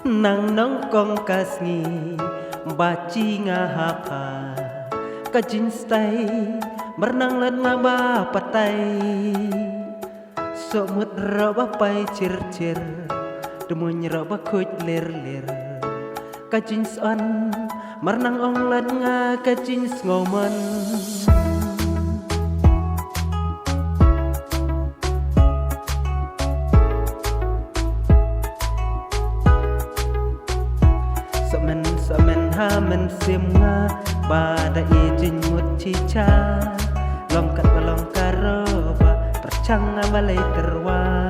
nang nongkong kasngi baci ngahapa kajin stai merenang lan ngaba patai somut roba pai cir-cir demuny roba kuj lir-lir kajin son merenang ong lan nga kajin ngoman Semen hamen sim nga bada ijin mut cica longkat balongkar roba percang balai terwa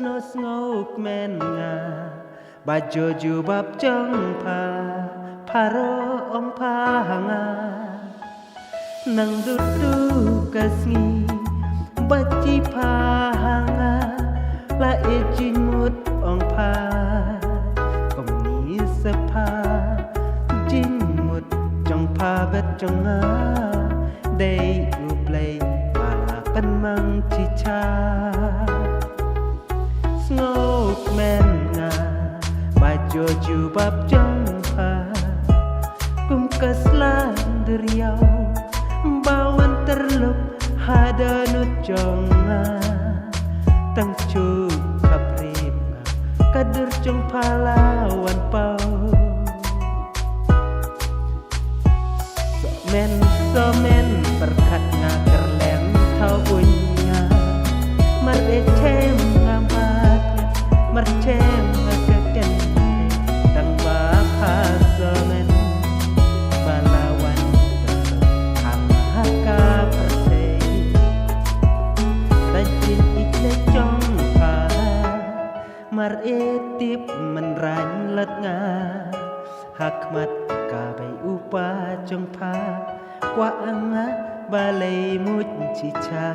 nos ngok men nga baju jubab jong paro ong nga nang dudu kasngi baci nga la ejin mut ong kom ni sepa jin mut jong bet jong nga day uplay pen mang cica ngok men nga baju jubab jangpa kumkas landeriau bawan terlup hada nut jonga tang cu kaprip kader jong palawan pau somen perkat nga kerlem tau punya marecem mercem ngakeken tang bahas somen balawan hamaka persei tajin ikle jong mar etip menran let nga hakmat kabai upa jong kwa anga balai mut cica